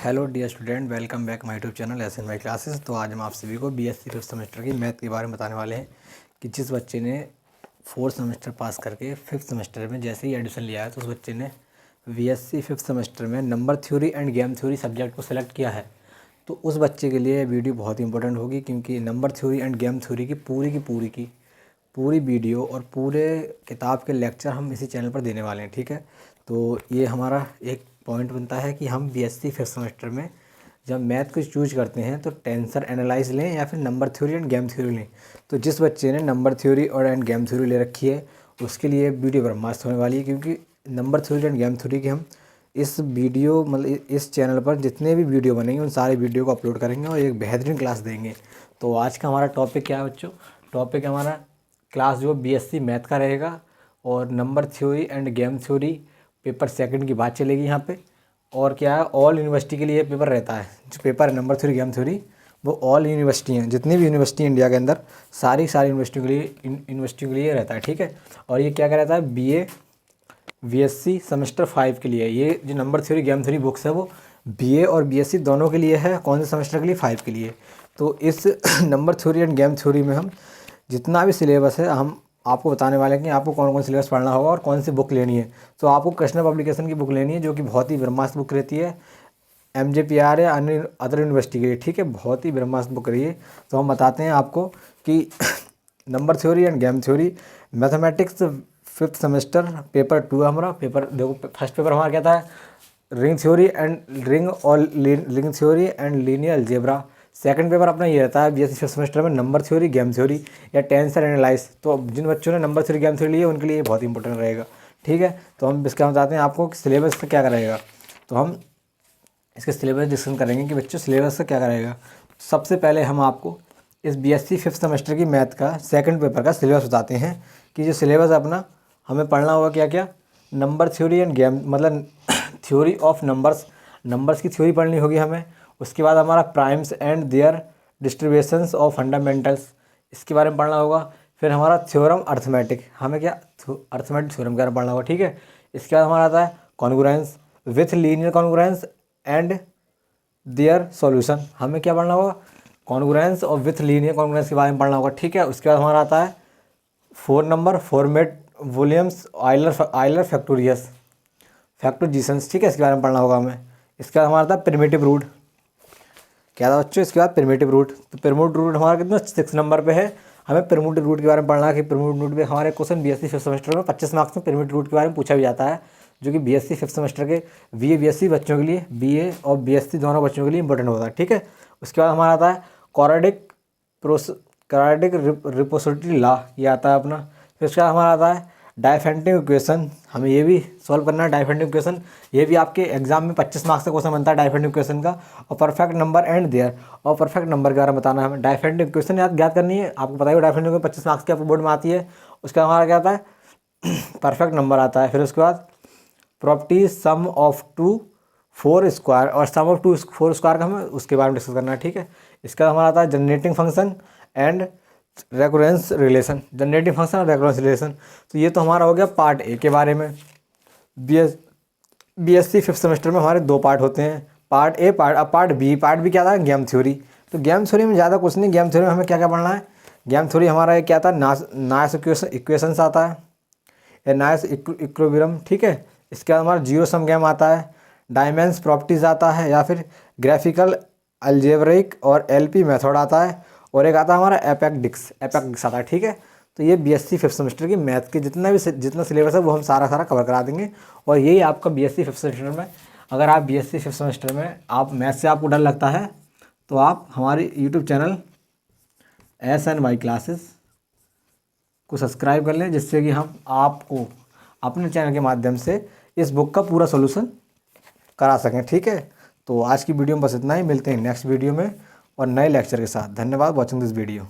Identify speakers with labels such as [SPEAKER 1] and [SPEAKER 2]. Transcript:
[SPEAKER 1] Hello dear student, welcome back my YouTube channel S N Y classes. तो आज हम आप सभी को बीएससी फिफ्थ सेमेस्टर की मैथ के बारे में बताने वाले हैं कि जिस बच्चे ने फोर्थ सेमेस्टर पास करके फिफ्थ सेमेस्टर में जैसे ही एडमिशन लिया है तो उस बच्चे ने बीएससी फिफ्थ सेमेस्टर में number theory and game theory subject को सेलेक्ट किया है। तो उस बच्चे के लिए वीडियो बहुत ही इंपॉर्टेंट होगी, क्योंकि number theory and game theory की पूरी वीडियो और पूरे किताब के लेक्चर हम इसी चैनल पर देने वाले हैं। ठीक है, तो ये हमारा एक पॉइंट बनता है कि हम बीएससी फिफ्थ सेमेस्टर में जब मैथ को चूज करते हैं तो टेंसर एनालाइज लें या फिर number theory and game theory लें। तो जिस बच्चे ने नंबर थ्योरी और एंड गेम थ्योरी ले रखी है उसके लिए वीडियो ब्रह्मास्त्र होने वाली है, क्योंकि number theory and game theory की हम इस वीडियो मतलब इस चैनल पर जितने भी वीडियो बनेंगे उन सारे वीडियो को अपलोड करेंगे और एक बेहतरीन क्लास देंगे। तो आज का हमारा टॉपिक क्या है बच्चों? टॉपिक हमारा क्लास जो बीएससी मैथ का रहेगा और number theory and game theory paper second की बात चलेगी यहाँ पे। और क्या है, ऑल यूनिवर्सिटी के लिए पेपर रहता है। जो पेपर है नंबर थ्योरी गेम थ्योरी वो ऑल यूनिवर्सिटी हैं, जितनी भी यूनिवर्सिटी इंडिया के अंदर सारी यूनिवर्सिटियों के लिए रहता है। ठीक है, और ये क्या रहता है, बीए बीएससी सेमेस्टर 5 के लिए। ये जो number theory game theory books है वो बीए और बीएससी दोनों के लिए है। कौन से सेमेस्टर के लिए? 5 के लिए। तो इस number theory and game theory में हम जितना भी सिलेबस है हम आपको बताने वाले हैं कि आपको कौन कौन सिलेबस पढ़ना होगा और कौन सी बुक लेनी है। तो आपको कृष्णा पब्लिकेशन की बुक लेनी है, जो कि बहुत ही ब्रह्मास्त्र बुक रहती है एमजेपीआर या अन्य अदर यूनिवर्सिटी के लिए। ठीक है, बहुत ही ब्रह्मास्त्र बुक रही है। तो हम बताते हैं आपको कि number theory and game theory mathematics fifth semester paper 2 हमारा पेपर। देखो, फर्स्ट पेपर हमारा क्या था, ring theory and linear algebra. Second paper अपना ये रहता है बीएससी फिफ्थ सेमेस्टर में नंबर थ्योरी गेम थ्योरी या टेंसर एनालाइज। तो जिन बच्चों ने नंबर थ्योरी गेम थ्योरी ली है उनके लिए बहुत इंपॉर्टेंट रहेगा। ठीक है, तो हम इसका बताते हैं आपको कि सिलेबस का क्या रहेगा। तो हम इसके सिलेबस डिस्कशन करेंगे कि बच्चों सिलेबस का क्या रहेगा। सबसे पहले हम आपको इस बीएससी फिफ्थ सेमेस्टर की मैथ का सेकंड पेपर का सिलेबस बताते हैं कि जो सिलेबस अपना हमें पढ़ना होगा क्या क्या। नंबर थ्योरी एंड गेम मतलब थ्योरी ऑफ नंबर्स की थ्योरी पढ़नी होगी हमें। उसके बाद हमारा primes and their distributions of fundamentals, इसके बारे में पढ़ना होगा। फिर हमारा थ्योरम अर्थमेटिक, हमें क्या अर्थमेटिक थ्योरम के बारे में पढ़ना होगा। ठीक है, इसके बाद हमारा आता है congruence with linear congruence and their solution, हमें क्या पढ़ना होगा, कॉन्ग्रुएंस और विथ लीनियर कॉन्ग्रुएंस के बारे में पढ़ना होगा। ठीक है, उसके बाद हमारा आता है 4 नंबर फॉर्मेट विलियम्स आइलर फैक्टोरिजेशंस। ठीक है, इसके बारे में पढ़ना होगा हमें। इसके बाद हमारा था प्रिमिटिव रूट, क्या था बच्चों, इसके बाद प्रिमिटिव रूट। तो प्रिमिटिव रूट हमारा कितना 6 नंबर पे है। हमें प्रिमिटिव रूट के बारे में पढ़ना है कि प्रिमिटिव रूट में हमारे क्वेश्चन बीएससी फिफ्थ सेमेस्टर में 25 मार्क्स में प्रिमिटिव रूट के बारे में पूछा भी जाता है, जो कि बीएससी फिफ्थ सेमेस्टर के बीएससी बच्चों के लिए, बीए और बीएससी दोनों बच्चों के लिए इंपॉर्टेंट होता है। ठीक है, उसके बाद हमारा आता है क्वाड्रेटिक रिप्रोसिटी लॉ, ये आता है अपना। फिर उसके बाद हमारा आता है डाइफेंटिव इक्वेशन, हमें ये भी सॉल्व करना है। डाइफेंटिव इक्वेशन ये भी आपके एग्जाम में 25 मार्क्स का क्वेश्चन बनता है डाइफेंटिव इक्वेशन का। और परफेक्ट नंबर एंड देयर, और परफेक्ट नंबर के बारे में बताना है हमें। डाइफेंटिव इक्वेशन याद करनी है, आपको पता ही डाइफेंटिव 25 मार्क्स की आपको बोर्ड में आती है। उसका हमारा क्या आता है परफेक्ट नंबर आता है। फिर उसके बाद प्रॉपर्टीज सम ऑफ 2 4 स्क्वायर और सम ऑफ 2 4 स्क्वायर का हमें उसके बारे में डिस्कस करना है। ठीक है, इसका हमारा आता है generating function and recurrence relation, generating function और रेकुरेंस रिलेशन। तो ये तो हमारा हो गया पार्ट ए के बारे में। बीएससी फिफ्थ सेमेस्टर में हमारे 2 पार्ट होते हैं, पार्ट ए पार्ट बी क्या था, गेम थ्योरी। तो गेम थ्योरी में ज़्यादा कुछ नहीं, गेम थ्योरी में हमें क्या क्या पढ़ना है। गेम थ्योरी हमारा क्या था, नाइस इक्वेशंस आता है, नाइस इक्विलिब्रियम। ठीक है, इसके बाद हमारा जीरो सम गेम आता है, डायमेंस प्रॉपर्टीज़ आता है, या फिर ग्राफिकल अलजेब्रिक और एलपी मेथड आता है, और एक आता है हमारा एपेक्डिक्स आता है। ठीक है, तो ये बीएससी फिफ्थ सेमेस्टर की मैथ के जितना सिलेबस है वो हम सारा कवर करा देंगे। और यही आपका बीएससी फिफ्थ सेमेस्टर में, अगर आप बीएससी फिफ्थ सेमेस्टर में आप मैथ से आपको डर लगता है तो आप हमारे यूट्यूब चैनल SNY क्लासेस को सब्सक्राइब कर लें, जिससे कि हम आपको अपने चैनल के माध्यम से इस बुक का पूरा सोल्यूशन करा सकें। ठीक है, तो आज की वीडियो में बस इतना ही, मिलते हैं नेक्स्ट वीडियो में और नए लेक्चर के साथ। धन्यवाद वॉचिंग दिस वीडियो।